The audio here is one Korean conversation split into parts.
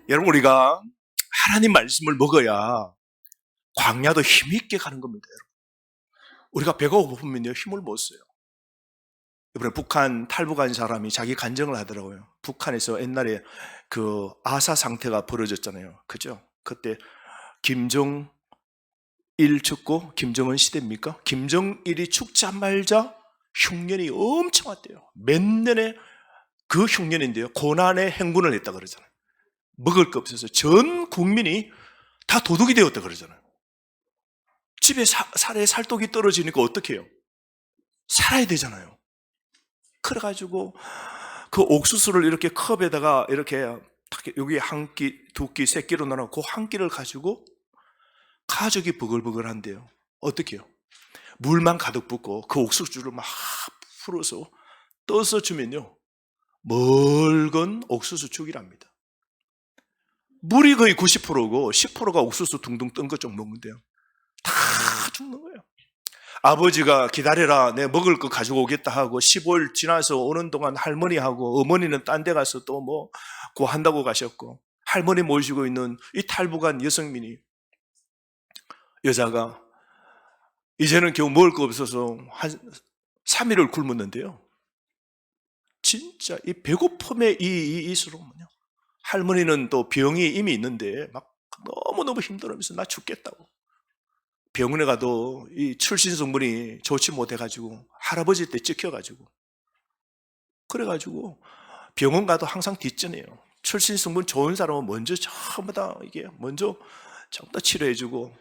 여러분, 우리가 하나님 말씀을 먹어야 광야도 힘있게 가는 겁니다. 여러분. 우리가 배가 고프면요 힘을 못 써요. 이번에 북한 탈북한 사람이 자기 간증을 하더라고요. 북한에서 옛날에 그 아사 상태가 벌어졌잖아요. 그죠? 그때 김정일 죽고 김정은 시대입니까? 김정일이 죽자마자 흉년이 엄청 왔대요. 몇 년에 그 흉년인데요, 고난의 행군을 했다 그러잖아요. 먹을 거 없어서 전 국민이 다 도둑이 되었다 그러잖아요. 집에 살에 살독이 떨어지니까 어떻게 해요? 살아야 되잖아요. 그래가지고 그 옥수수를 이렇게 컵에다가 이렇게 여기 한 끼, 두 끼, 세 끼로 나눠 그 한 끼를 가지고 가족이 버글버글한데요. 어떻게 해요? 물만 가득 붓고 그 옥수수를 막 풀어서 떠서 주면요, 멀건 옥수수죽이랍니다. 물이 거의 90%고 10%가 옥수수 둥둥 뜬 것 좀 먹는데요. 다 죽는 거예요. 아버지가 기다려라, 내 먹을 거 가지고 오겠다 하고 15일 지나서 오는 동안 할머니하고, 어머니는 딴 데 가서 또 뭐 구한다고 가셨고, 할머니 모시고 있는 이 탈북한 여자가 이제는 겨우 먹을 거 없어서 한 3일을 굶었는데요. 진짜 이 배고픔의 이수로 뭐냐, 할머니는 또 병이 이미 있는데 막 너무너무 힘들어하면서 나 죽겠다고. 병원에 가도 이 출신성분이 좋지 못해가지고 할아버지 때 찍혀가지고, 그래가지고 병원 가도 항상 뒷전이에요. 출신성분 좋은 사람은 먼저 전부 다 이게 먼저 전부 다 치료해주고,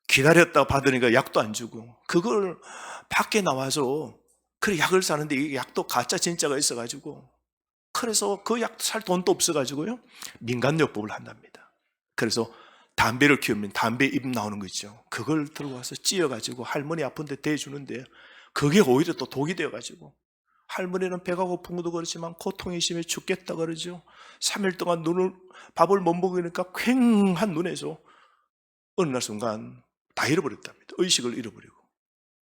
기다렸다 받으니까 약도 안 주고, 그걸 밖에 나와서 그래 약을 사는데 이 약도 가짜 진짜가 있어가지고, 그래서 그 약 살 돈도 없어가지고요 민간요법을 한답니다. 그래서 담배를 키우면 담배 잎 나오는 거 있죠. 그걸 들고 와서 찧어가지고 할머니 아픈데 대주는데, 그게 오히려 또 독이 되어가지고 할머니는 배가 고픈 것도 그렇지만 고통이 심해 죽겠다 그러죠. 3일 동안 밥을 못 먹으니까 퀭한 눈에서 어느 날 순간 다 잃어버렸답니다. 의식을 잃어버리고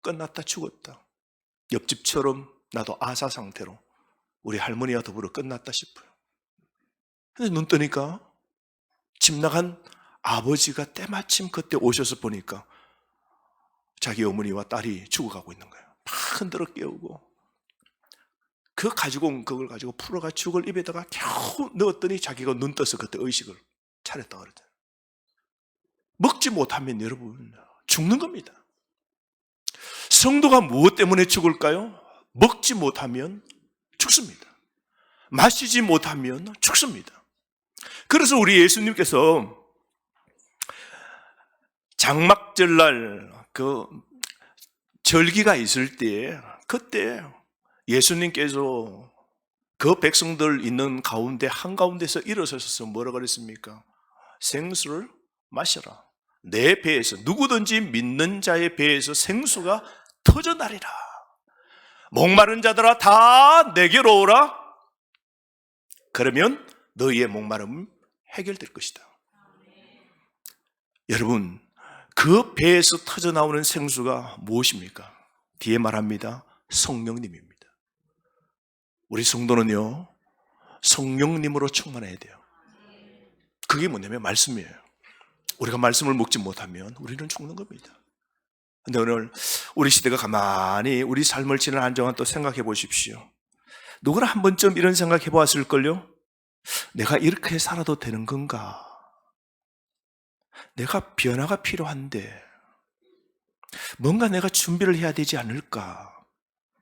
끝났다, 죽었다. 옆집처럼 나도 아사 상태로 우리 할머니와 더불어 끝났다 싶어요. 근데 눈 뜨니까 집 나간 아버지가 때마침 그때 오셔서 보니까 자기 어머니와 딸이 죽어가고 있는 거예요. 막 흔들어 깨우고, 그 가지고 온 그걸 가지고 풀어가 죽을 입에다가 겨우 넣었더니 자기가 눈 떠서 그때 의식을 차렸다 그러잖아요. 먹지 못하면 여러분 죽는 겁니다. 성도가 무엇 때문에 죽을까요? 먹지 못하면 죽습니다. 마시지 못하면 죽습니다. 그래서 우리 예수님께서 장막절날 그 절기가 있을 때, 그때 예수님께서 그 백성들 있는 가운데 한가운데서 일어서셔서 뭐라 그랬습니까? 생수를 마셔라. 내 배에서, 누구든지 믿는 자의 배에서 생수가 터져나리라. 목마른 자들아 다 내게로 오라. 그러면 너희의 목마름은 해결될 것이다. 여러분, 그 배에서 터져나오는 생수가 무엇입니까? 뒤에 말합니다. 성령님입니다. 우리 성도는요 성령님으로 충만해야 돼요. 그게 뭐냐면 말씀이에요. 우리가 말씀을 먹지 못하면 우리는 죽는 겁니다. 근데 오늘 우리 시대가 가만히 우리 삶을 지난 한 주간 또 생각해 보십시오. 누구나 한 번쯤 이런 생각 해보았을걸요? 내가 이렇게 살아도 되는 건가? 내가 변화가 필요한데 뭔가 내가 준비를 해야 되지 않을까?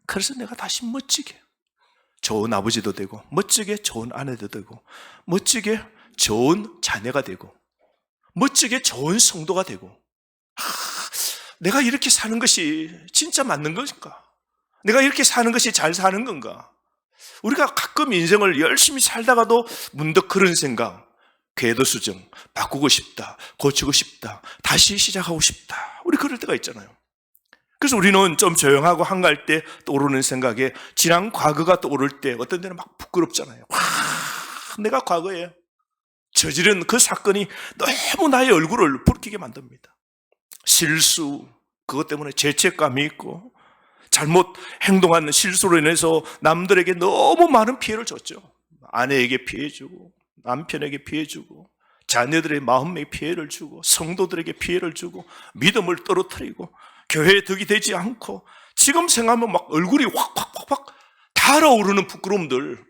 그래서 내가 다시 멋지게 좋은 아버지도 되고, 멋지게 좋은 아내도 되고, 멋지게 좋은 자녀가 되고, 멋지게 좋은 성도가 되고, 내가 이렇게 사는 것이 진짜 맞는 것인가? 내가 이렇게 사는 것이 잘 사는 건가? 우리가 가끔 인생을 열심히 살다가도 문득 그런 생각, 궤도수정, 바꾸고 싶다, 고치고 싶다, 다시 시작하고 싶다, 우리 그럴 때가 있잖아요. 그래서 우리는 좀 조용하고 한가할 때 떠오르는 생각에 지난 과거가 떠오를 때 어떤 때는 막 부끄럽잖아요. 내가 과거에 저지른 그 사건이 너무 나의 얼굴을 붉히게 만듭니다. 실수, 그것 때문에 죄책감이 있고, 잘못 행동한 실수로 인해서 남들에게 너무 많은 피해를 줬죠. 아내에게 피해 주고, 남편에게 피해 주고, 자녀들의 마음에 피해를 주고 성도들에게 피해를 주고 믿음을 떨어뜨리고 교회에 덕이 되지 않고 지금 생각하면 막 얼굴이 확 달아오르는 부끄러움들,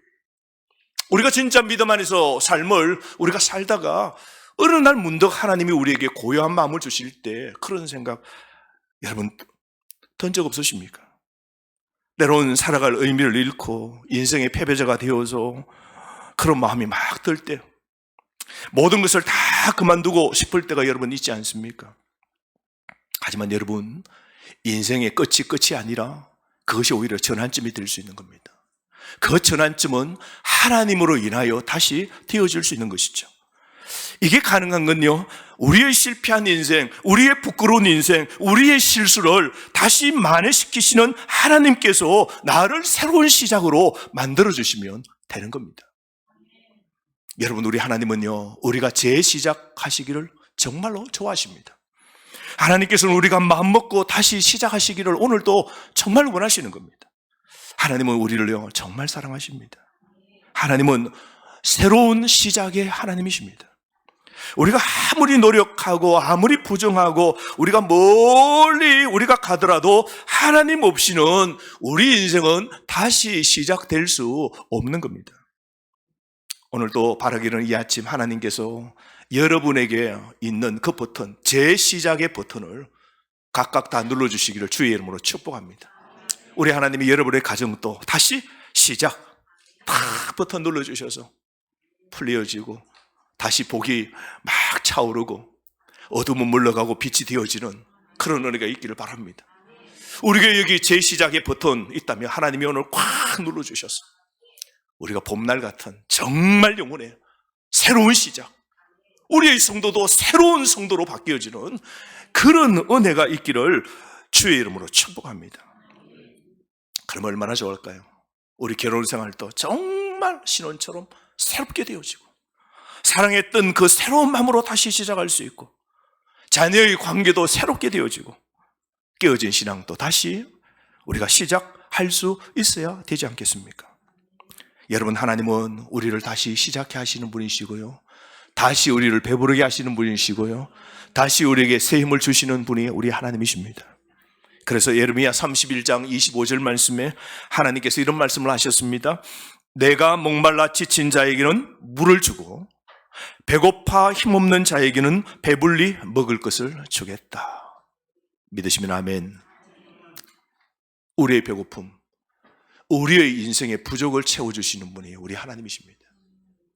우리가 진짜 믿음 안에서 삶을 우리가 살다가 어느 날 문득 하나님이 우리에게 고요한 마음을 주실 때 그런 생각 여러분 든 적 없으십니까? 때로는 살아갈 의미를 잃고 인생의 패배자가 되어서 그런 마음이 막 들 때, 모든 것을 다 그만두고 싶을 때가 여러분 있지 않습니까? 하지만 여러분, 인생의 끝이 아니라 그것이 오히려 전환점이 될 수 있는 겁니다. 그 전환점은 하나님으로 인하여 다시 되어질 수 있는 것이죠. 이게 가능한 건요, 우리의 실패한 인생, 우리의 부끄러운 인생, 우리의 실수를 다시 만회시키시는 하나님께서 나를 새로운 시작으로 만들어주시면 되는 겁니다. 여러분, 우리 하나님은요, 우리가 재시작하시기를 정말로 좋아하십니다. 하나님께서는 우리가 마음먹고 다시 시작하시기를 오늘도 정말 원하시는 겁니다. 하나님은 우리를요 정말 사랑하십니다. 하나님은 새로운 시작의 하나님이십니다. 우리가 아무리 노력하고 아무리 부정하고 우리가 멀리 우리가 가더라도 하나님 없이는 우리 인생은 다시 시작될 수 없는 겁니다. 오늘도 바라기는 이 아침 하나님께서 여러분에게 있는 그 버튼, 재시작의 버튼을 각각 다 눌러주시기를 주의 이름으로 축복합니다. 우리 하나님이 여러분의 가정도 다시 시작 탁 버튼 눌러주셔서 풀려지고 다시 복이 막 차오르고 어둠은 물러가고 빛이 되어지는 그런 은혜가 있기를 바랍니다. 우리가 여기 재시작의 버튼 있다면 하나님이 오늘 꽉 눌러주셔서 우리가 봄날 같은 정말 영혼의 새로운 시작, 우리의 성도도 새로운 성도로 바뀌어지는 그런 은혜가 있기를 주의 이름으로 축복합니다. 그럼 얼마나 좋을까요? 우리 결혼 생활도 정말 신혼처럼 새롭게 되어지고 사랑했던 그 새로운 마음으로 다시 시작할 수 있고 자녀의 관계도 새롭게 되어지고 깨어진 신앙도 다시 우리가 시작할 수 있어야 되지 않겠습니까? 여러분, 하나님은 우리를 다시 시작해 하시는 분이시고요, 다시 우리를 배부르게 하시는 분이시고요, 다시 우리에게 새 힘을 주시는 분이 우리 하나님이십니다. 그래서 예레미야 31장 25절 말씀에 하나님께서 이런 말씀을 하셨습니다. 내가 목말라 지친 자에게는 물을 주고 배고파 힘없는 자에게는 배불리 먹을 것을 주겠다. 믿으시면 아멘. 우리의 배고픔, 우리의 인생의 부족을 채워주시는 분이 우리 하나님이십니다.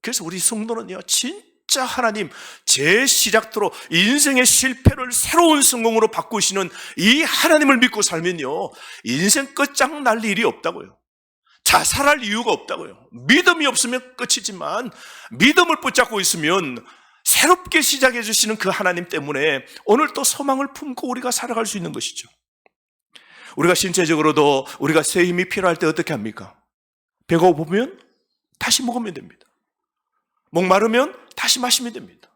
그래서 우리 성도는요 진짜 하나님 재시작도로 인생의 실패를 새로운 성공으로 바꾸시는 이 하나님을 믿고 살면요 인생 끝장날 일이 없다고요. 자살할 이유가 없다고요. 믿음이 없으면 끝이지만 믿음을 붙잡고 있으면 새롭게 시작해 주시는 그 하나님 때문에 오늘 또 소망을 품고 우리가 살아갈 수 있는 것이죠. 우리가 신체적으로도 우리가 새 힘이 필요할 때 어떻게 합니까? 배가 고프면 다시 먹으면 됩니다. 목마르면 다시 마시면 됩니다.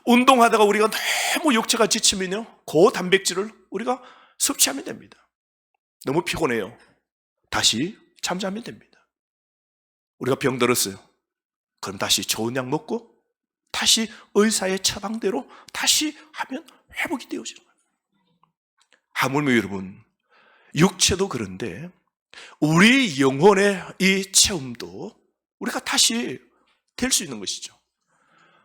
운동하다가 우리가 너무 육체가 지치면요 고단백질을 우리가 섭취하면 됩니다. 너무 피곤해요. 다시 잠자면 됩니다. 우리가 병들었어요. 그럼 다시 좋은 약 먹고 다시 의사의 처방대로 다시 하면 회복이 되어지는 거예요. 하물며 여러분, 육체도 그런데 우리 영혼의 이 체험도 우리가 다시 될 수 있는 것이죠.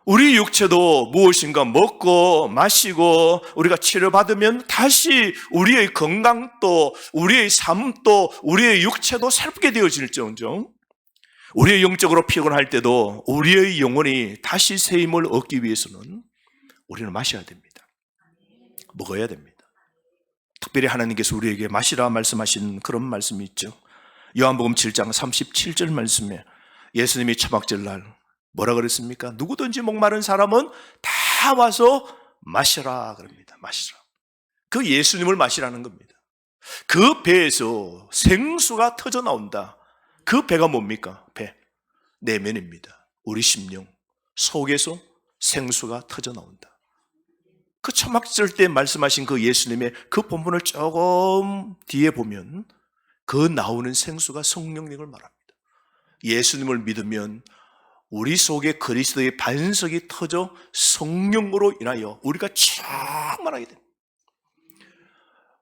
우리 육체도 무엇인가 먹고 마시고 우리가 치료받으면 다시 우리의 건강도 우리의 삶도 우리의 육체도 새롭게 되어질지언정 우리의 영적으로 피곤할 때도 우리의 영혼이 다시 새 힘을 얻기 위해서는 우리는 마셔야 됩니다. 먹어야 됩니다. 특별히 하나님께서 우리에게 마시라 말씀하신 그런 말씀이 있죠. 요한복음 7장 37절 말씀에 예수님이 초막절날 뭐라 그랬습니까? 누구든지 목마른 사람은 다 와서 마셔라 그럽니다. 마시라. 그 예수님을 마시라는 겁니다. 그 배에서 생수가 터져 나온다. 그 배가 뭡니까? 배. 내면입니다. 우리 심령 속에서 생수가 터져 나온다. 그 초막절 때 말씀하신 그 예수님의 그 본문을 조금 뒤에 보면 그 나오는 생수가 성령님을 말합니다. 예수님을 믿으면 우리 속에 그리스도의 반석이 터져 성령으로 인하여 우리가 충만하게 됩니다.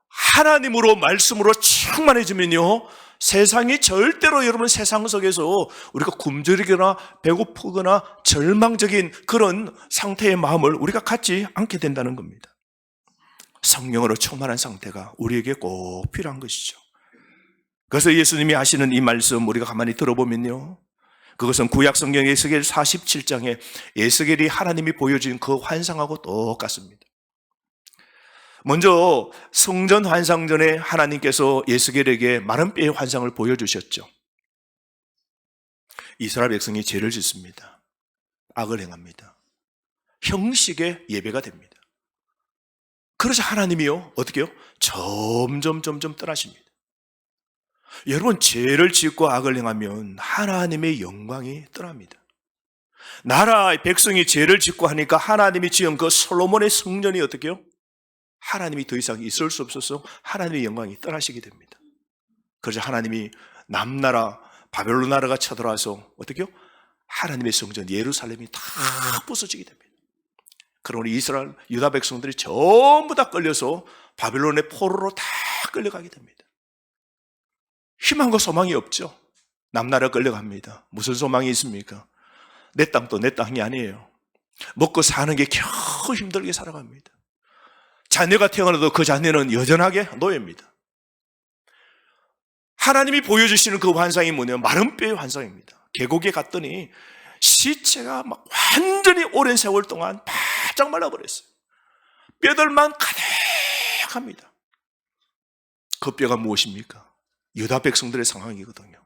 하나님으로 말씀으로 충만해지면요, 세상이 절대로 여러분 세상 속에서 우리가 굶주리거나 배고프거나 절망적인 그런 상태의 마음을 우리가 갖지 않게 된다는 겁니다. 성령으로 충만한 상태가 우리에게 꼭 필요한 것이죠. 그래서 예수님이 하시는 이 말씀 우리가 가만히 들어보면요, 그것은 구약 성경 에스겔 47장에 에스겔이 하나님이 보여준 그 환상하고 똑같습니다. 먼저 성전 환상 전에 하나님께서 예스겔에게 마른 뼈의 환상을 보여주셨죠. 이스라엘 백성이 죄를 짓습니다. 악을 행합니다. 형식의 예배가 됩니다. 그래서 하나님이요, 어떻게 해요? 점점 떠나십니다. 여러분, 죄를 짓고 악을 행하면 하나님의 영광이 떠납니다. 나라의 백성이 죄를 짓고 하니까 하나님이 지은 그 솔로몬의 성전이 어떻게 해요? 하나님이 더 이상 있을 수 없어서 하나님의 영광이 떠나시게 됩니다. 그래서 하나님이 남나라 바벨론 나라가 쳐들어와서 어떻게 해요? 하나님의 성전 예루살렘이 다 부서지게 됩니다. 그러니 이스라엘 유다 백성들이 전부 다 끌려서 바벨론의 포로로 다 끌려가게 됩니다. 희망과 소망이 없죠. 남나라 끌려갑니다. 무슨 소망이 있습니까? 내 땅도 내 땅이 아니에요. 먹고 사는 게 겨우 힘들게 살아갑니다. 자녀가 태어나도 그 자녀는 여전하게 노예입니다. 하나님이 보여주시는 그 환상이 뭐냐면 마른 뼈의 환상입니다. 계곡에 갔더니 시체가 막 완전히 오랜 세월 동안 바짝 말라버렸어요. 뼈들만 가득합니다. 그 뼈가 무엇입니까? 유다 백성들의 상황이거든요.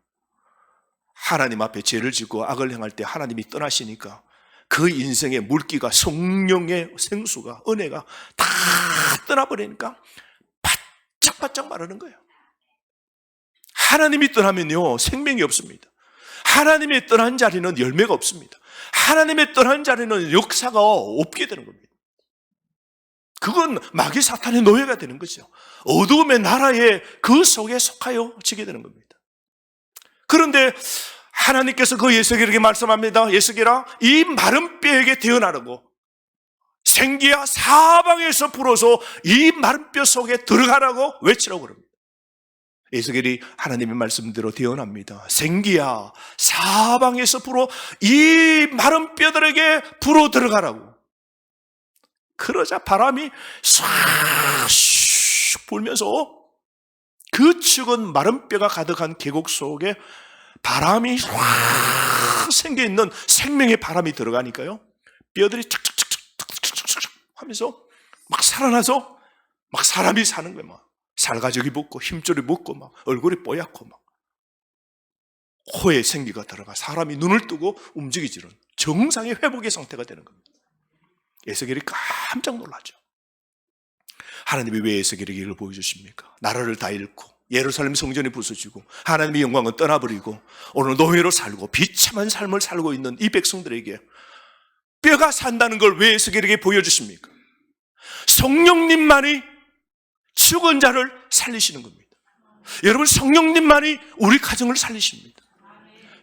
하나님 앞에 죄를 짓고 악을 행할 때 하나님이 떠나시니까 그 인생의 물기가, 성령의 생수가, 은혜가 다 떠나버리니까 바짝바짝 마르는 거예요. 하나님이 떠나면요, 생명이 없습니다. 하나님이 떠난 자리는 열매가 없습니다. 하나님의 떠난 자리는 역사가 없게 되는 겁니다. 그건 마귀 사탄의 노예가 되는 거죠. 어두움의 나라에 그 속에 속하여 지게 되는 겁니다. 그런데 하나님께서 그 에스겔에게 말씀합니다. 에스겔아, 이 마른 뼈에게 태어나라고. 생기야 사방에서 불어서 이 마른 뼈 속에 들어가라고 외치라고 그럽니다. 에스겔이 하나님의 말씀대로 태어납니다. 생기야 사방에서 불어 이 마른 뼈들에게 불어 들어가라고. 그러자 바람이 싹 불면서 그 죽은 마른 뼈가 가득한 계곡 속에 바람이 확 생겨있는 생명의 바람이 들어가니까요, 뼈들이 착착착착착착 하면서 막 살아나서 막 사람이 사는 거예요. 막 살가죽이 붙고 힘줄이 붙고 막 얼굴이 뽀얗고 막 코에 생기가 들어가 사람이 눈을 뜨고 움직이지는 정상의 회복의 상태가 되는 겁니다. 에스겔이 깜짝 놀라죠. 하나님이 왜 에스겔에게 이걸 보여주십니까? 나라를 다 잃고 예루살렘 성전이 부서지고 하나님의 영광은 떠나버리고 오늘 노예로 살고 비참한 삶을 살고 있는 이 백성들에게 뼈가 산다는 걸 왜 에스겔에게 보여주십니까? 성령님만이 죽은 자를 살리시는 겁니다. 여러분, 성령님만이 우리 가정을 살리십니다.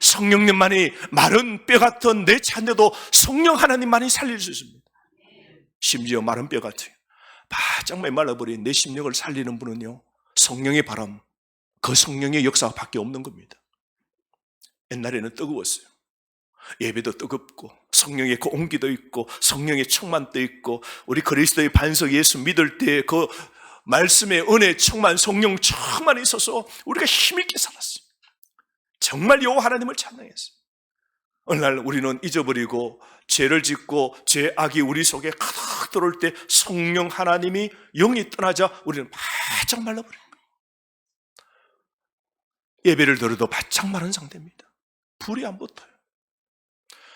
성령님만이 마른 뼈 같은 내 자녀도 성령 하나님만이 살릴 수 있습니다. 심지어 마른 뼈 같아요. 바짝 메말라버린 내 심령을 살리는 분은요, 성령의 바람, 그 성령의 역사밖에 없는 겁니다. 옛날에는 뜨거웠어요. 예배도 뜨겁고 성령의 그 온기도 있고 성령의 충만도 있고 우리 그리스도의 반석 예수 믿을 때 그 말씀의 은혜 충만, 성령 충만이 있어서 우리가 힘있게 살았어요. 정말 여호와 하나님을 찬양했어요. 어느 날 우리는 잊어버리고 죄를 짓고 죄악이 우리 속에 가득 들어올 때 성령 하나님이 영이 떠나자 우리는 바짝 말라버려요. 예배를 들어도 바짝 마른 상태입니다. 불이 안 붙어요.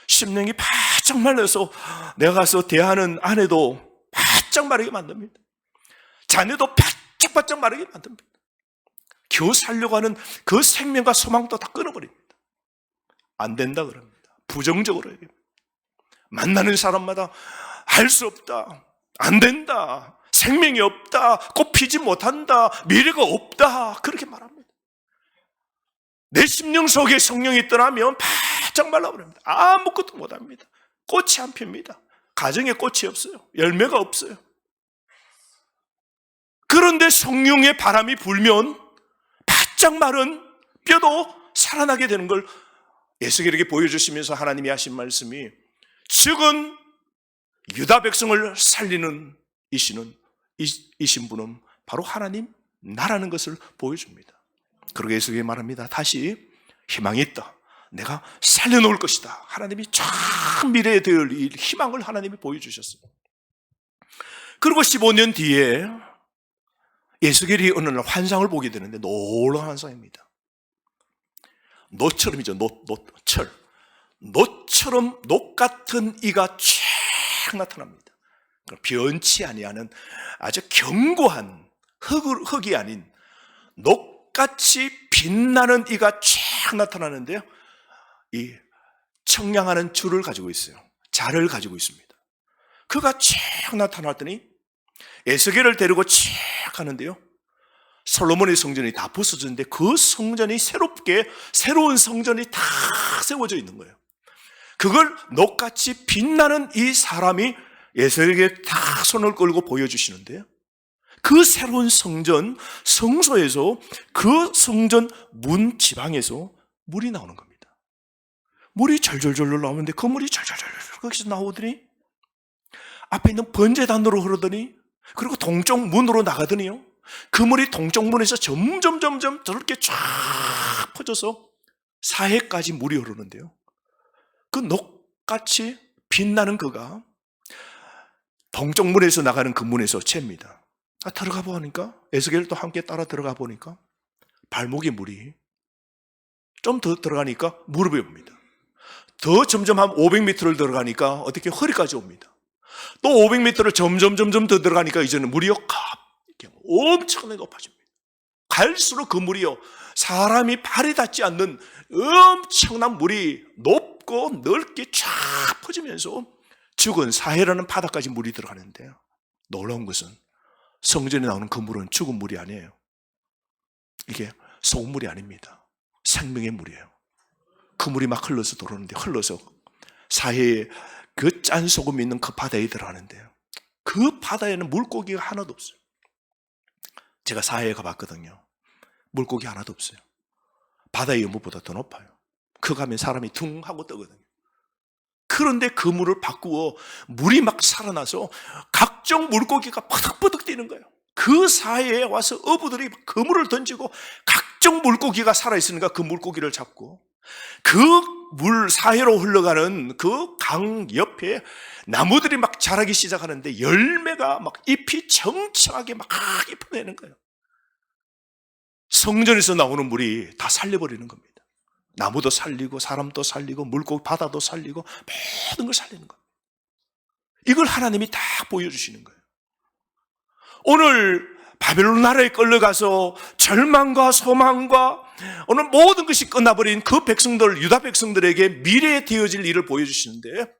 심령이 바짝 말라서 내가 가서 대하는 아내도 바짝 마르게 만듭니다. 자녀도 바짝바짝 마르게 만듭니다. 겨우 살려고 하는 그 생명과 소망도 다 끊어버립니다. 안 된다 그럽니다. 부정적으로 얘기합니다. 만나는 사람마다 할 수 없다, 안 된다, 생명이 없다, 꽃피지 못한다, 미래가 없다, 그렇게 말합니다. 내 심령 속에 성령이 떠나면 바짝 말라버립니다. 아무것도 못합니다. 꽃이 안 핍니다. 가정에 꽃이 없어요. 열매가 없어요. 그런데 성령의 바람이 불면 바짝 마른 뼈도 살아나게 되는 걸 에스겔에게 보여주시면서 하나님이 하신 말씀이, 죽은 유다 백성을 살리는 이신 분은 바로 하나님 나라는 것을 보여줍니다. 그러게 에스겔이 말합니다. 다시 희망이 있다. 내가 살려놓을 것이다. 하나님이 저 미래에 될 이 희망을 하나님이 보여주셨어요. 그리고 15년 뒤에 에스겔이 어느 날 환상을 보게 되는데 놀라운 환상입니다. 노처럼이죠. 노철. 노처럼 녹 같은 이가 쫙 나타납니다. 변치 아니하는 아주 견고한 흙이 아닌 녹같이 빛나는 이가 쫙 나타나는데요, 이 청량하는 줄을 가지고 있어요. 자를 가지고 있습니다. 그가 쫙 나타났더니 에스겔을 데리고 쫙 가는데요, 솔로몬의 성전이 다 부서졌는데 그 성전이 새로운 성전이 다 세워져 있는 거예요. 그걸 녹같이 빛나는 이 사람이 에스겔에게 다 손을 끌고 보여주시는데요, 그 새로운 성전 성소에서, 그 성전 문 지방에서 물이 나오는 겁니다. 물이 절절절로 나오는데 그 물이 절절절 거기서 나오더니 앞에 있는 번제단으로 흐르더니, 그리고 동쪽 문으로 나가더니요, 그 물이 동쪽 문에서 점점 저렇게 쫙 퍼져서 사해까지 물이 흐르는데요, 그 녹같이 빛나는 그가 동쪽 문에서 나가는 그 문에서 챕니다. 들어가 보니까, 에스겔도 함께 따라 들어가 보니까 발목에 물이, 좀 더 들어가니까 무릎에 옵니다. 더 점점 한 500m를 들어가니까 어떻게 허리까지 옵니다. 또 500m를 점점 더 들어가니까 이제는 물이요 엄청나게 높아집니다. 갈수록 그 물이요, 사람이 발이 닿지 않는 엄청난 물이 높고 넓게 쫙 퍼지면서 죽은 사해라는 바다까지 물이 들어가는데요, 놀라운 것은 성전에 나오는 그 물은 죽은 물이 아니에요. 이게 소금물이 아닙니다. 생명의 물이에요. 그 물이 막 흘러서 들어오는데, 흘러서 사해에 그 짠 소금이 있는 그 바다에 들어가는데요, 그 바다에는 물고기가 하나도 없어요. 제가 사해에 가봤거든요. 물고기 하나도 없어요. 바다의 염도보다 더 높아요. 그 가면 사람이 둥 하고 뜨거든요. 그런데 그 물을 바꾸어 물이 막 살아나서 각종 물고기가 퍼득퍼득 뛰는 거예요. 그 사이에 와서 어부들이 그물을 던지고 각종 물고기가 살아있으니까 그 물고기를 잡고, 그 물 사이로 흘러가는 그 강 옆에 나무들이 막 자라기 시작하는데 열매가 막 잎이 청청하게 막 잎어내는 거예요. 성전에서 나오는 물이 다 살려버리는 겁니다. 나무도 살리고 사람도 살리고 물고기 바다도 살리고 모든 걸 살리는 겁니다. 이걸 하나님이 다 보여주시는 거예요. 오늘 바벨론 나라에 끌려가서 절망과 소망과 오늘 모든 것이 끝나버린 그 백성들, 유다 백성들에게 미래에 되어질 일을 보여주시는데,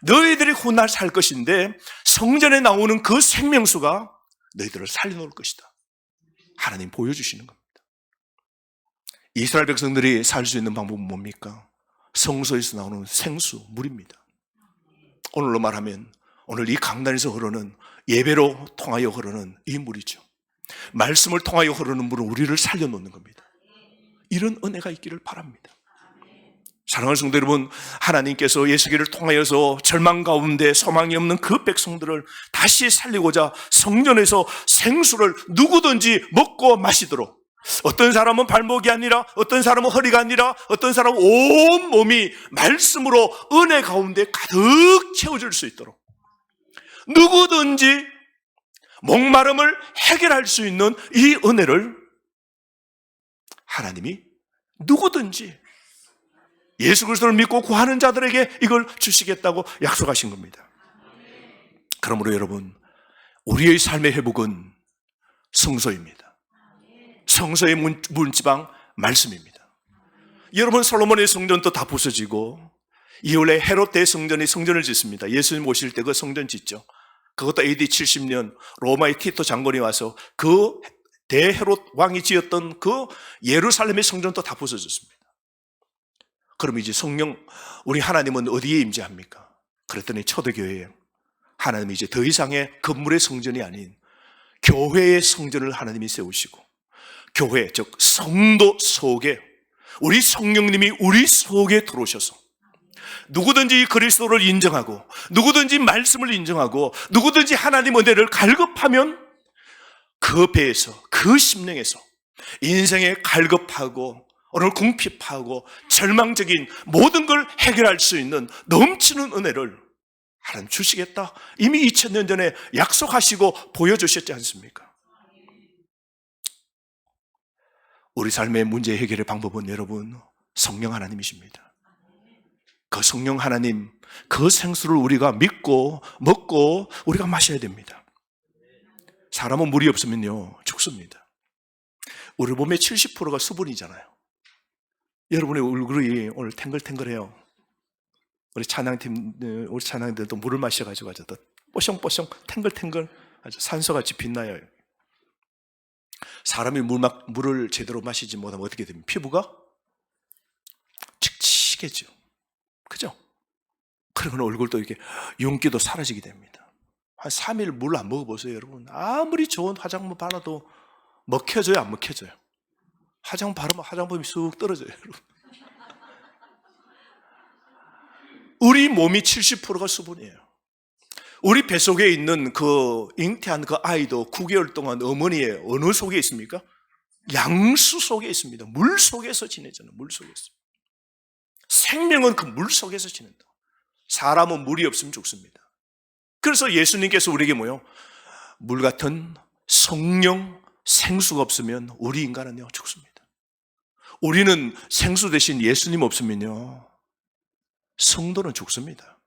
너희들이 훗날 살 것인데 성전에 나오는 그 생명수가 너희들을 살려놓을 것이다. 하나님 보여주시는 겁니다. 이스라엘 백성들이 살 수 있는 방법은 뭡니까? 성소에서 나오는 생수, 물입니다. 오늘로 말하면 오늘 이 강단에서 흐르는, 예배로 통하여 흐르는 이 물이죠. 말씀을 통하여 흐르는 물은 우리를 살려놓는 겁니다. 이런 은혜가 있기를 바랍니다. 사랑하는 성도 여러분, 하나님께서 예수기를 통하여서 절망 가운데 소망이 없는 그 백성들을 다시 살리고자 성전에서 생수를 누구든지 먹고 마시도록, 어떤 사람은 발목이 아니라, 어떤 사람은 허리가 아니라, 어떤 사람은 온 몸이 말씀으로 은혜 가운데 가득 채워질 수 있도록, 누구든지 목마름을 해결할 수 있는 이 은혜를 하나님이 누구든지 예수 그리스도를 믿고 구하는 자들에게 이걸 주시겠다고 약속하신 겁니다. 그러므로 여러분, 우리의 삶의 회복은 성소입니다. 성소의 문지방 말씀입니다. 여러분, 솔로몬의 성전도 다 부서지고 이후에 헤롯 대성전이 성전을 짓습니다. 예수님 오실 때 그 성전 짓죠. 그것도 AD 70년 로마의 티토 장군이 와서 그 대헤롯 왕이 지었던 그 예루살렘의 성전도 다 부서졌습니다. 그럼 이제 성령, 우리 하나님은 어디에 임재합니까? 그랬더니 초대교회에 하나님이 이제 더 이상의 건물의 성전이 아닌 교회의 성전을 하나님이 세우시고, 교회, 즉 성도 속에 우리 성령님이 우리 속에 들어오셔서 누구든지 그리스도를 인정하고, 누구든지 말씀을 인정하고, 누구든지 하나님 은혜를 갈급하면 그 배에서, 그 심령에서 인생의 갈급하고 오늘 궁핍하고 절망적인 모든 걸 해결할 수 있는 넘치는 은혜를 하나님 주시겠다, 이미 2000년 전에 약속하시고 보여주셨지 않습니까? 우리 삶의 문제 해결의 방법은 여러분, 성령 하나님이십니다. 그 성령 하나님, 그 생수를 우리가 믿고 먹고 우리가 마셔야 됩니다. 사람은 물이 없으면요 죽습니다. 우리 몸의 70%가 수분이잖아요. 여러분의 얼굴이 오늘 탱글탱글해요. 우리 찬양들도 물을 마셔가지고 아주 더 뽀숑뽀숑 탱글탱글 아주 산소같이 빛나요. 사람이 물을 제대로 마시지 못하면 어떻게 됩니까? 피부가 칙칙해져. 그죠? 그러면 얼굴도 이렇게 윤기도 사라지게 됩니다. 한 3일 물 안 먹어보세요, 여러분. 아무리 좋은 화장품 바라도 먹혀져요, 안 먹혀져요? 화장품 바르면 화장품이 쑥 떨어져요, 여러분. 우리 몸이 70%가 수분이에요. 우리 뱃속에 있는 그 잉태한 그 아이도 9개월 동안 어머니의 어느 속에 있습니까? 양수 속에 있습니다. 물 속에서 지내잖아요. 물 속에서. 생명은 그 물 속에서 지낸다. 사람은 물이 없으면 죽습니다. 그래서 예수님께서 우리에게 뭐요? 물 같은 성령 생수가 없으면 우리 인간은요 죽습니다. 우리는 생수 대신 예수님 없으면요 성도는 죽습니다.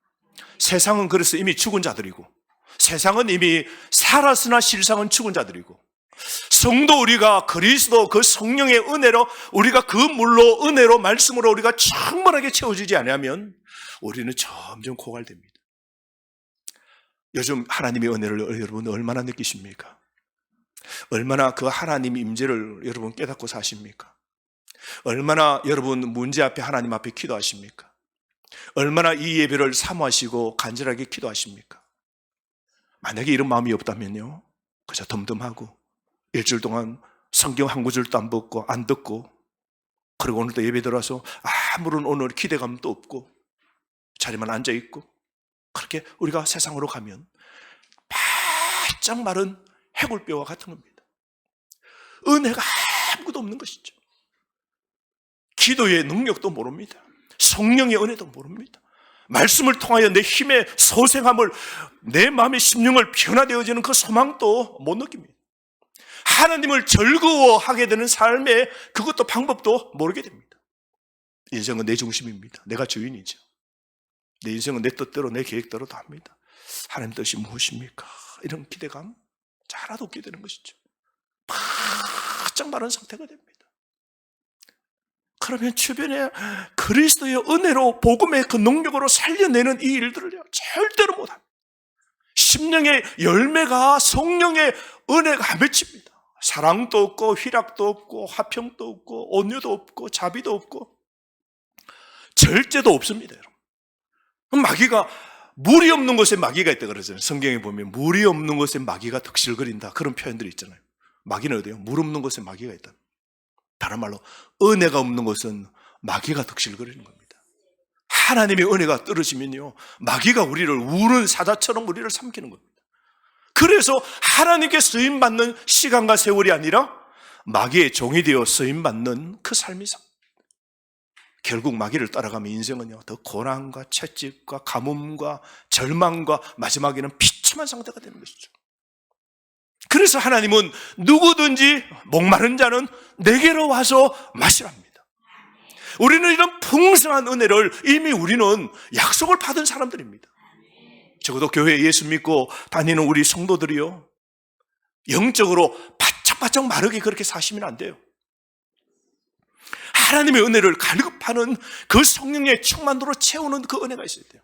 세상은 그래서 이미 죽은 자들이고, 세상은 이미 살았으나 실상은 죽은 자들이고, 성도 우리가 그리스도 그 성령의 은혜로, 우리가 그 물로 은혜로 말씀으로 우리가 충분하게 채워지지 않으면 우리는 점점 고갈됩니다. 요즘 하나님의 은혜를 여러분 얼마나 느끼십니까? 얼마나 그 하나님 임재를 여러분 깨닫고 사십니까? 얼마나 여러분 문제 앞에 하나님 앞에 기도하십니까? 얼마나 이 예배를 사모하시고 간절하게 기도하십니까? 만약에 이런 마음이 없다면요 그저 덤덤하고 일주일 동안 성경 한 구절도 안 듣고 그리고 오늘도 예배 들어와서 아무런 오늘 기대감도 없고 자리만 앉아있고, 그렇게 우리가 세상으로 가면 바짝 마른 해골뼈와 같은 겁니다. 은혜가 아무것도 없는 것이죠. 기도의 능력도 모릅니다. 성령의 은혜도 모릅니다. 말씀을 통하여 내 힘의 소생함을, 내 마음의 심령을 변화되어지는 그 소망도 못 느낍니다. 하나님을 즐거워하게 되는 삶의 그것도 방법도 모르게 됩니다. 인생은 내 중심입니다. 내가 주인이죠. 내 인생은 내 뜻대로 내 계획대로 다 합니다. 하나님 뜻이 무엇입니까? 이런 기대감 하나도 없게 되는 것이죠. 바짝 마른 상태가 됩니다. 그러면 주변에 그리스도의 은혜로 복음의 그 능력으로 살려내는 이 일들을요 절대로 못합니다. 심령의 열매가 성령의 은혜가 안 맺힙니다. 사랑도 없고 희락도 없고 화평도 없고 온유도 없고 자비도 없고 절제도 없습니다. 여러분. 마귀가, 물이 없는 곳에 마귀가 있다 그러잖아요. 성경에 보면 물이 없는 곳에 마귀가 득실거린다, 그런 표현들이 있잖아요. 마귀는 어디요? 물 없는 곳에 마귀가 있다. 다른 말로 은혜가 없는 곳은 마귀가 득실거리는 겁니다. 하나님의 은혜가 떨어지면요 마귀가 우리를 우는 사자처럼 우리를 삼키는 겁니다. 그래서 하나님께 쓰임받는 시간과 세월이 아니라 마귀의 종이 되어 쓰임받는 그 삶이 상. 결국 마귀를 따라가면 인생은요 더 고난과 채찍과 가뭄과 절망과 마지막에는 비참한 상태가 되는 것이죠. 그래서 하나님은 누구든지 목마른 자는 내게로 와서 마시랍니다. 우리는 이런 풍성한 은혜를 이미 우리는 약속을 받은 사람들입니다. 적어도 교회에 예수 믿고 다니는 우리 성도들이요 영적으로 바짝바짝 마르게 그렇게 사시면 안 돼요. 하나님의 은혜를 갈급하는 그 성령의 충만도로 채우는 그 은혜가 있어야 돼요.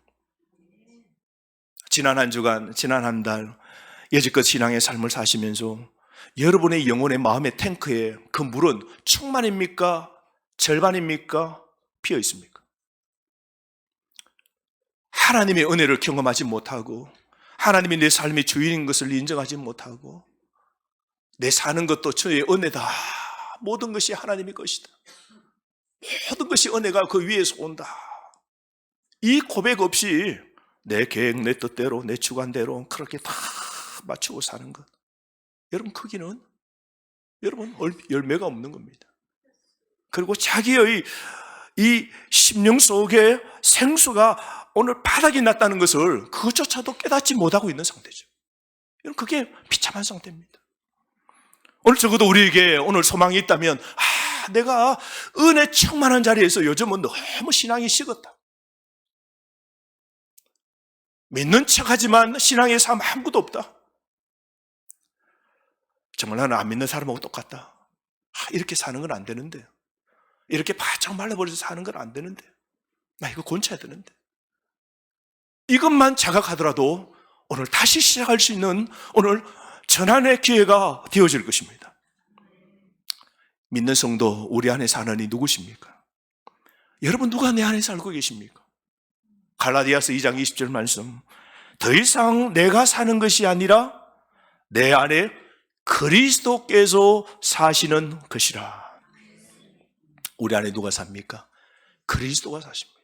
지난 한 주간, 지난 한 달 여지껏 신앙의 삶을 사시면서 여러분의 영혼의 마음의 탱크에 그 물은 충만입니까? 절반입니까? 비어 있습니까? 하나님의 은혜를 경험하지 못하고 하나님이 내 삶의 주인인 것을 인정하지 못하고 내 사는 것도 저의 은혜다, 모든 것이 하나님의 것이다, 모든 것이 은혜가 그 위에서 온다, 이 고백 없이 내 계획, 내 뜻대로, 내 주관대로 그렇게 다 맞추고 사는 것, 여러분 크기는 여러분 열매가 없는 겁니다. 그리고 자기의 이 심령 속에 생수가 오늘 바닥이 났다는 것을 그것조차도 깨닫지 못하고 있는 상태죠. 여러분 그게 비참한 상태입니다. 오늘 적어도 우리에게 오늘 소망이 있다면 내가 은혜 충만한 자리에서 요즘은 너무 신앙이 식었다, 믿는 척하지만 신앙의 삶 아무것도 없다, 정말 나는 안 믿는 사람하고 똑같다, 이렇게 사는 건 안 되는데, 이렇게 바짝 말라버려서 사는 건 안 되는데, 나 이거 고쳐야 되는데, 이것만 자각하더라도 오늘 다시 시작할 수 있는 오늘 전환의 기회가 되어질 것입니다. 믿는 성도, 우리 안에 사는 이 누구십니까? 여러분 누가 내 안에 살고 계십니까? 갈라디아서 2장 20절 말씀, 더 이상 내가 사는 것이 아니라 내 안에 그리스도께서 사시는 것이라. 우리 안에 누가 삽니까? 그리스도가 사십니다.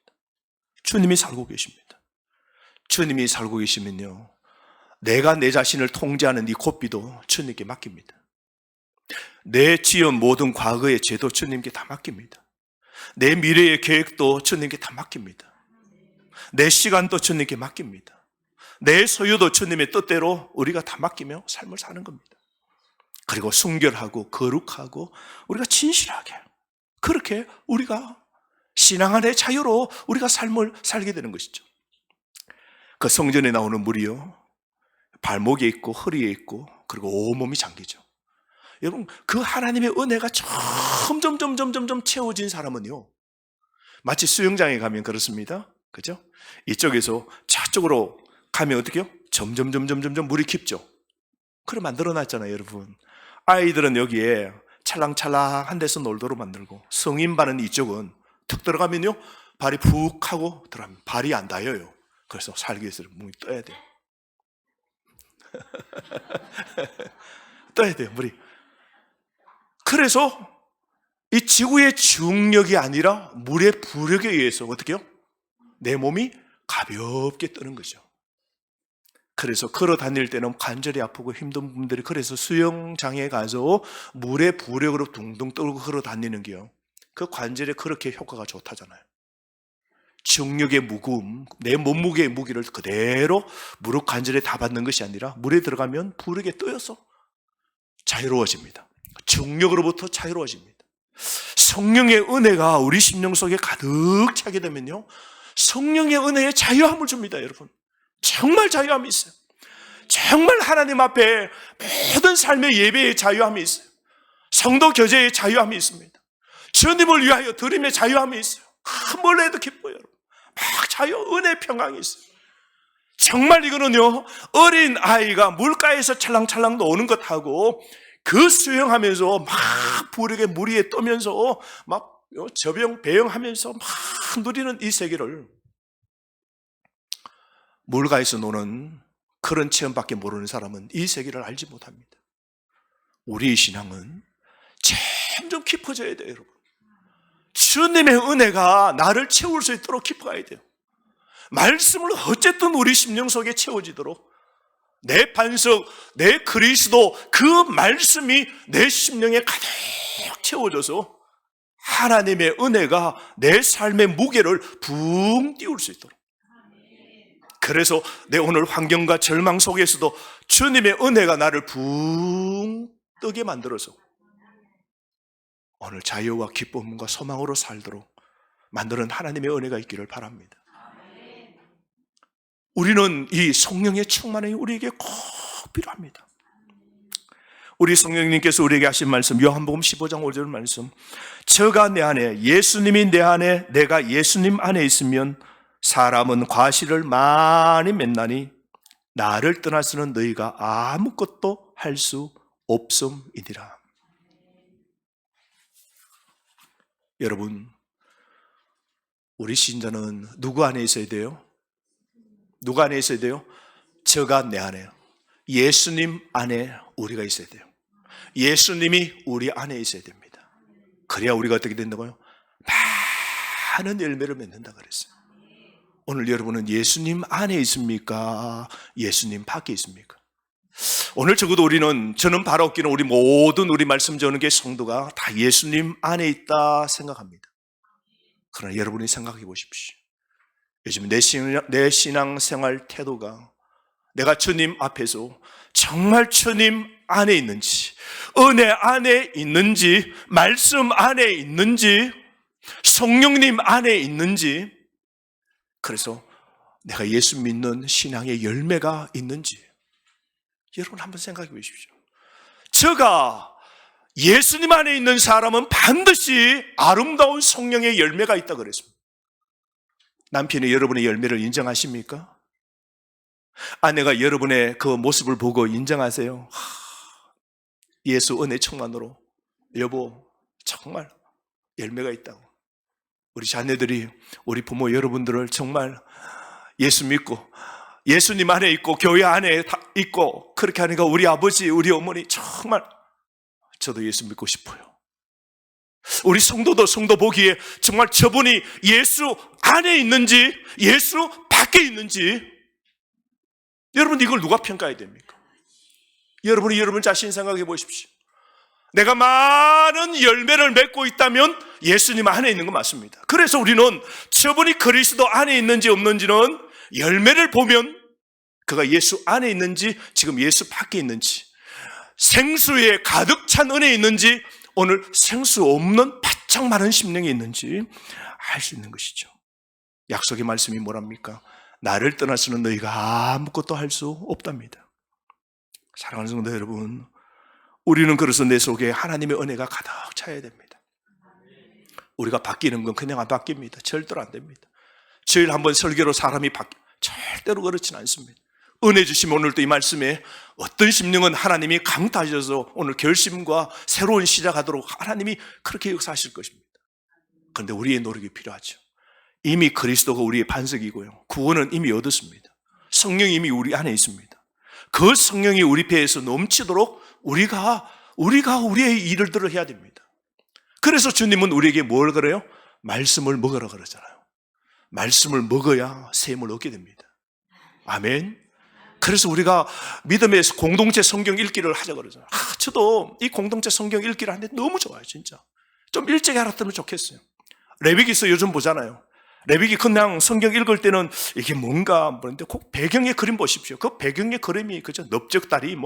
주님이 살고 계십니다. 주님이 살고 계시면요, 내가 내 자신을 통제하는 이 고삐도 주님께 맡깁니다. 내 지은 모든 과거의 죄도 주님께 다 맡깁니다. 내 미래의 계획도 주님께 다 맡깁니다. 내 시간도 주님께 맡깁니다. 내 소유도 주님의 뜻대로 우리가 다 맡기며 삶을 사는 겁니다. 그리고 순결하고 거룩하고 우리가 진실하게, 그렇게 우리가 신앙 안의 자유로 우리가 삶을 살게 되는 것이죠. 그 성전에 나오는 물이요, 발목에 있고 허리에 있고 그리고 온몸이 잠기죠. 여러분 그 하나님의 은혜가 점점 채워진 사람은요, 마치 수영장에 가면 그렇습니다. 그죠? 이쪽에서 저쪽으로 가면 어떻게 해요? 점점 물이 깊죠. 그래 만들어놨잖아요. 여러분 아이들은 여기에 찰랑찰랑한 데서 놀도록 만들고, 성인반은 이쪽은 툭 들어가면요 발이 푹 하고 들어가면 발이 안 닿아요. 그래서 살기 위해서 물이 떠야 돼요. 떠야 돼요, 물이. 그래서 이 지구의 중력이 아니라 물의 부력에 의해서 어떻게 해요? 내 몸이 가볍게 뜨는 거죠. 그래서 걸어 다닐 때는 관절이 아프고 힘든 분들이 그래서 수영장에 가서 물의 부력으로 둥둥 떨고 걸어 다니는 게요, 그 관절에 그렇게 효과가 좋다잖아요. 중력의 무거움, 내 몸무게의 무게를 그대로 무릎 관절에 다 받는 것이 아니라 물에 들어가면 부력에 떠여서 자유로워집니다. 중력으로부터 자유로워집니다. 성령의 은혜가 우리 심령 속에 가득 차게 되면요, 성령의 은혜에 자유함을 줍니다. 여러분 정말 자유함이 있어요. 정말 하나님 앞에 모든 삶의 예배의 자유함이 있어요. 성도 교제의 자유함이 있습니다. 주님을 위하여 드림의 자유함이 있어요. 뭘 해도 기뻐요. 막 자유, 은혜, 평강이 있어요. 정말 이거는요, 어린 아이가 물가에서 찰랑찰랑 노는 것하고 그 수영하면서 막 부력에 물 위에 떠면서 막 저병, 배영하면서 막 누리는 이 세계를, 물가에서 노는 그런 체험밖에 모르는 사람은 이 세계를 알지 못합니다. 우리의 신앙은 점점 깊어져야 돼요. 여러분 주님의 은혜가 나를 채울 수 있도록 깊어가야 돼요. 말씀을 어쨌든 우리 심령 속에 채워지도록, 내 반석, 내 그리스도, 그 말씀이 내 심령에 가득 채워져서 하나님의 은혜가 내 삶의 무게를 붕 띄울 수 있도록. 그래서 내 오늘 환경과 절망 속에서도 주님의 은혜가 나를 붕 뜨게 만들어서 오늘 자유와 기쁨과 소망으로 살도록 만드는 하나님의 은혜가 있기를 바랍니다. 우리는 이 성령의 충만함이 우리에게 꼭 필요합니다. 우리 성령님께서 우리에게 하신 말씀, 요한복음 15장 5절 말씀, 저가 내 안에, 예수님이 내 안에, 내가 예수님 안에 있으면 사람은 과실을 많이 맺나니 나를 떠나서는 너희가 아무것도 할 수 없음이니라. 여러분 우리 신자는 누구 안에 있어야 돼요? 누가 안에 있어야 돼요? 저가 내 안에요. 예수님 안에 우리가 있어야 돼요. 예수님이 우리 안에 있어야 됩니다. 그래야 우리가 어떻게 된다고요? 많은 열매를 맺는다 그랬어요. 오늘 여러분은 예수님 안에 있습니까? 예수님 밖에 있습니까? 오늘 적어도 저는 바로 없기는 우리 모든 우리 말씀 전하는 게 성도가 다 예수님 안에 있다 생각합니다. 그러나 여러분이 생각해 보십시오. 요즘 내 신앙생활 태도가 내가 주님 앞에서 정말 주님 안에 있는지, 은혜 안에 있는지, 말씀 안에 있는지, 성령님 안에 있는지, 그래서 내가 예수 믿는 신앙의 열매가 있는지 여러분 한번 생각해 보십시오. 저가 예수님 안에 있는 사람은 반드시 아름다운 성령의 열매가 있다 그랬습니다. 남편이 여러분의 열매를 인정하십니까? 아내가 여러분의 그 모습을 보고 인정하세요? 예수 은혜 충만으로 여보 정말 열매가 있다고. 우리 자녀들이 우리 부모 여러분들을 정말 예수 믿고 예수님 안에 있고 교회 안에 있고 그렇게 하니까 우리 아버지 우리 어머니 정말 저도 예수 믿고 싶어요. 우리 성도도 성도 보기에 정말 저분이 예수 안에 있는지 예수 밖에 있는지 여러분 이걸 누가 평가해야 됩니까? 여러분이 여러분 자신 생각해 보십시오. 내가 많은 열매를 맺고 있다면 예수님 안에 있는 거 맞습니다. 그래서 우리는 저분이 그리스도 안에 있는지 없는지는 열매를 보면 그가 예수 안에 있는지 지금 예수 밖에 있는지 생수에 가득 찬 은혜에 있는지 오늘 생수 없는 바짝 마른 심령이 있는지 알 수 있는 것이죠. 약속의 말씀이 뭐랍니까? 나를 떠나서는 너희가 아무것도 할 수 없답니다. 사랑하는 성도 여러분, 우리는 그래서 내 속에 하나님의 은혜가 가득 차야 됩니다. 우리가 바뀌는 건 그냥 안 바뀝니다. 절대로 안 됩니다. 주일 한번 설교로 사람이 절대로 그렇지는 않습니다. 은혜 주시면 오늘도 이 말씀에 어떤 심령은 하나님이 강타하셔서 오늘 결심과 새로운 시작하도록 하나님이 그렇게 역사하실 것입니다. 그런데 우리의 노력이 필요하죠. 이미 그리스도가 우리의 반석이고요. 구원은 이미 얻었습니다. 성령이 이미 우리 안에 있습니다. 그 성령이 우리 배에서 넘치도록 우리가 우리의 일들을 해야 됩니다. 그래서 주님은 우리에게 뭘 그래요? 말씀을 먹으라 그러잖아요. 말씀을 먹어야 샘을 얻게 됩니다. 아멘. 그래서 우리가 믿음의 공동체 성경 읽기를 하자 그러잖아요. 저도 이 공동체 성경 읽기를 하는데 너무 좋아요, 진짜. 좀 일찍 알았으면 좋겠어요. 레위기서 요즘 보잖아요. 레위기 그냥 성경 읽을 때는 이게 뭔가 그런데 꼭 배경의 그림 보십시오. 그 배경의 그림이 그죠? 넓적다리,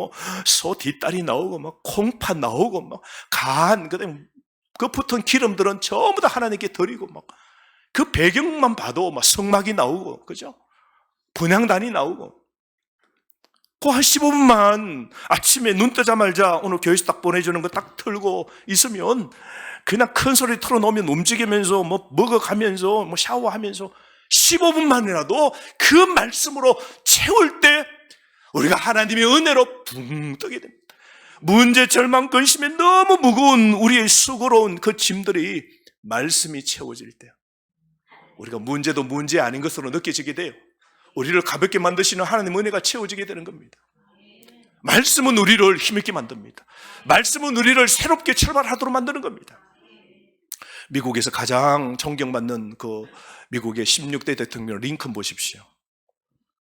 소 뒷다리 나오고, 콩팥 나오고, 간, 그다음 그 붙은 기름들은 전부 다 하나님께 드리고, 그 배경만 봐도 성막이 나오고, 그죠? 분향단이 나오고. 그 한 15분만 아침에 눈 뜨자마자 오늘 교회에서 딱 보내주는 거 딱 틀고 있으면 그냥 큰 소리 틀어놓으면 움직이면서 먹어가면서 샤워하면서 15분만이라도 그 말씀으로 채울 때 우리가 하나님의 은혜로 붕 뜨게 됩니다. 문제, 절망, 근심에 너무 무거운 우리의 수고로운 그 짐들이 말씀이 채워질 때 우리가 문제도 문제 아닌 것으로 느껴지게 돼요. 우리를 가볍게 만드시는 하나님의 은혜가 채워지게 되는 겁니다. 말씀은 우리를 힘있게 만듭니다. 말씀은 우리를 새롭게 출발하도록 만드는 겁니다. 미국에서 가장 존경받는 그 미국의 16대 대통령 링컨 보십시오.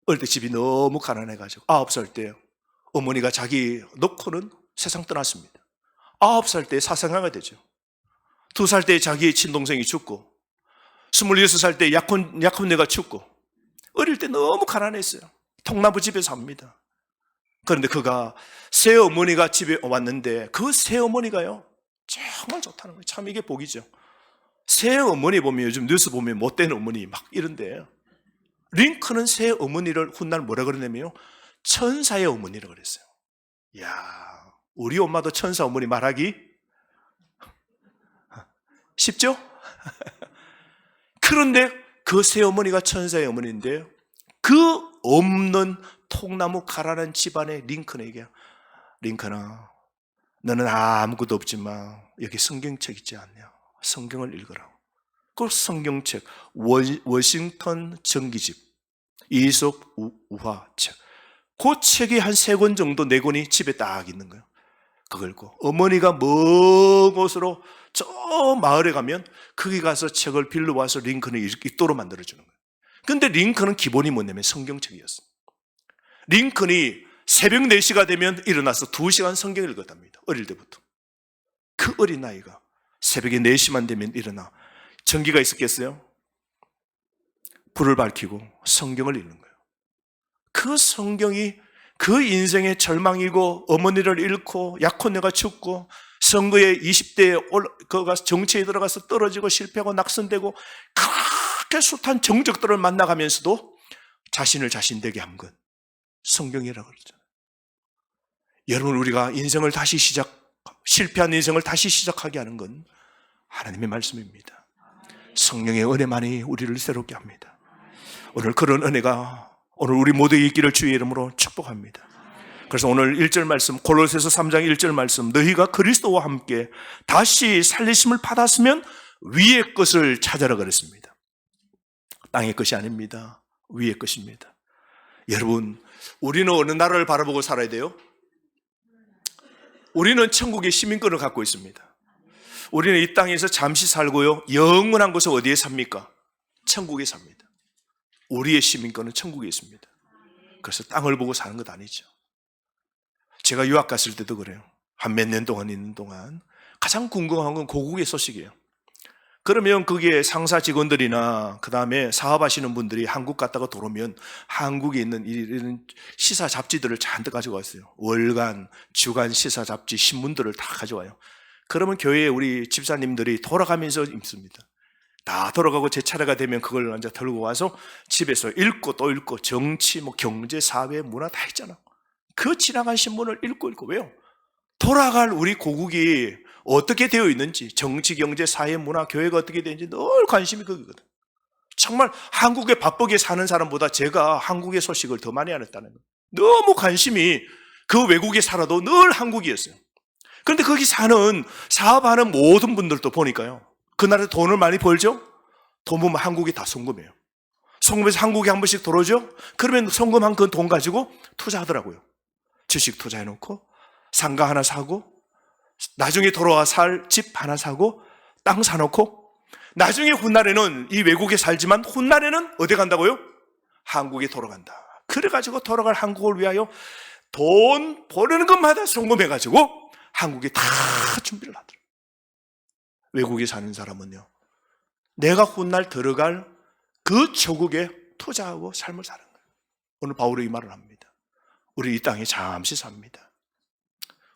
어릴 때 집이 너무 가난해가지고 9살 때 어머니가 자기 놓고는 세상 떠났습니다. 9살 때 사상아가 되죠. 2살 때 자기의 친동생이 죽고 26살 때 약혼녀가 죽고 어릴 때 너무 가난했어요. 통나무 집에 삽니다. 그런데 그가 새어머니가 집에 왔는데 그 새어머니가요 정말 좋다는 거예요. 참 이게 복이죠. 새어머니 보면 요즘 뉴스 보면 못된 어머니 막 이런데 링컨은 새어머니를 훗날 뭐라 그러냐면요 천사의 어머니라고 그랬어요. 이야, 우리 엄마도 천사 어머니 말하기 쉽죠? 그런데 그 새어머니가 천사의 어머니인데 그 없는 통나무 가난한 집안의 링컨에게 링컨아 너는 아무것도 없지만 여기 성경책 있지 않냐? 성경을 읽어라. 그 성경책 워싱턴 정기집 이솝 우화책. 그 책이 한 3권 정도 4권이 집에 딱 있는 거예요. 그걸 읽고 어머니가 먼 곳으로 저 마을에 가면 거기 가서 책을 빌려와서 링컨을 읽도록 만들어주는 거예요. 근데 링컨은 기본이 뭐냐면 성경책이었어요. 링컨이 새벽 4시가 되면 일어나서 2시간 성경을 읽었답니다. 어릴 때부터. 그 어린 아이가 새벽에 4시만 되면 일어나 전기가 있었겠어요? 불을 밝히고 성경을 읽는 거예요. 그 성경이 그 인생의 절망이고 어머니를 잃고 약혼녀가 죽고 선거에 20대에 정치에 들어가서 떨어지고 실패하고 낙선되고 그렇게 숱한 정적들을 만나가면서도 자신을 자신되게 한 건 성경이라고 그러잖아요. 여러분, 우리가 인생을 다시 실패한 인생을 다시 시작하게 하는 건 하나님의 말씀입니다. 성령의 은혜만이 우리를 새롭게 합니다. 오늘 그런 은혜가 오늘 우리 모두에게 있기를 주의 이름으로 축복합니다. 그래서 오늘 1절 말씀, 골로새서 3장 1절 말씀, 너희가 그리스도와 함께 다시 살리심을 받았으면 위의 것을 찾아라 그랬습니다. 땅의 것이 아닙니다. 위의 것입니다. 여러분, 우리는 어느 나라를 바라보고 살아야 돼요? 우리는 천국의 시민권을 갖고 있습니다. 우리는 이 땅에서 잠시 살고요, 영원한 곳은 어디에 삽니까? 천국에 삽니다. 우리의 시민권은 천국에 있습니다. 그래서 땅을 보고 사는 것 아니죠. 제가 유학 갔을 때도 그래요. 한 몇 년 동안 있는 동안 가장 궁금한 건 고국의 소식이에요. 그러면 거기에 상사 직원들이나 그 다음에 사업하시는 분들이 한국 갔다가 돌아오면 한국에 있는 이런 시사 잡지들을 잔뜩 가지고 왔어요. 월간, 주간 시사 잡지, 신문들을 다 가져와요. 그러면 교회에 우리 집사님들이 돌아가면서 읽습니다. 다 돌아가고 제 차례가 되면 그걸 먼저 들고 와서 집에서 읽고 또 읽고, 정치, 경제, 사회, 문화 다 있잖아. 그 지나간 신문을 읽고 왜요? 돌아갈 우리 고국이 어떻게 되어 있는지, 정치, 경제, 사회, 문화, 교회가 어떻게 되는지 늘 관심이 거기거든. 정말 한국에 바쁘게 사는 사람보다 제가 한국의 소식을 더 많이 알았다는 거예요. 너무 관심이 그 외국에 살아도 늘 한국이었어요. 그런데 거기 사업하는 모든 분들도 보니까요, 그 나라에 돈을 많이 벌죠? 돈 벌면 한국이 다 송금해요. 송금해서 한국에 한 번씩 들어오죠? 그러면 송금한 그 돈 가지고 투자하더라고요. 주식 투자해놓고 상가 하나 사고, 나중에 돌아와 살 집 하나 사고, 땅 사놓고, 나중에 훗날에는 이 외국에 살지만 훗날에는 어디 간다고요? 한국에 돌아간다. 그래가지고 돌아갈 한국을 위하여 돈 버는 것마다 송금해가지고 한국에 다 준비를 하더라고요. 외국에 사는 사람은요, 내가 훗날 들어갈 그 조국에 투자하고 삶을 사는 거예요. 오늘 바울이 이 말을 합니다. 우리 이 땅에 잠시 삽니다.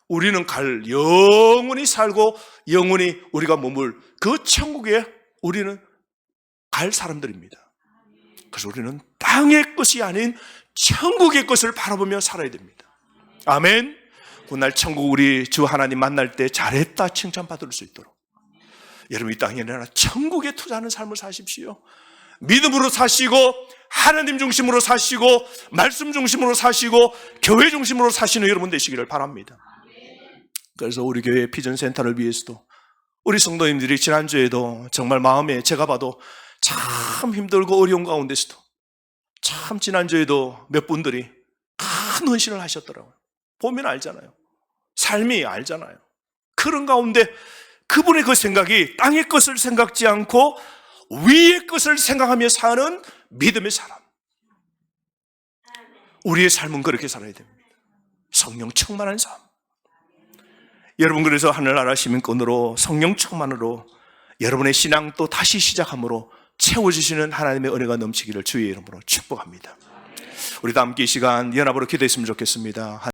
우리는 영원히 살고 영원히 우리가 머물 그 천국에 우리는 갈 사람들입니다. 그래서 우리는 땅의 것이 아닌 천국의 것을 바라보며 살아야 됩니다. 아멘. 그날 천국 우리 주 하나님 만날 때 잘했다 칭찬받을 수 있도록 여러분, 이 땅에 아니라 천국에 투자하는 삶을 사십시오. 믿음으로 사시고, 하나님 중심으로 사시고, 말씀 중심으로 사시고, 교회 중심으로 사시는 여러분 되시기를 바랍니다. 그래서 우리 교회 비전센터를 위해서도 우리 성도님들이 지난주에도 정말 마음에 제가 봐도 참 힘들고 어려운 가운데서도 참 지난주에도 몇 분들이 큰 헌신을 하셨더라고요. 보면 알잖아요. 삶이 알잖아요. 그런 가운데 그분의 그 생각이 땅의 것을 생각지 않고 위의 것을 생각하며 사는 믿음의 사람. 우리의 삶은 그렇게 살아야 됩니다. 성령 충만한 삶. 여러분, 그래서 하늘나라 시민권으로 성령 충만으로 여러분의 신앙 또 다시 시작함으로 채워주시는 하나님의 은혜가 넘치기를 주의 이름으로 축복합니다. 우리 다 함께 이 시간 연합으로 기도했으면 좋겠습니다.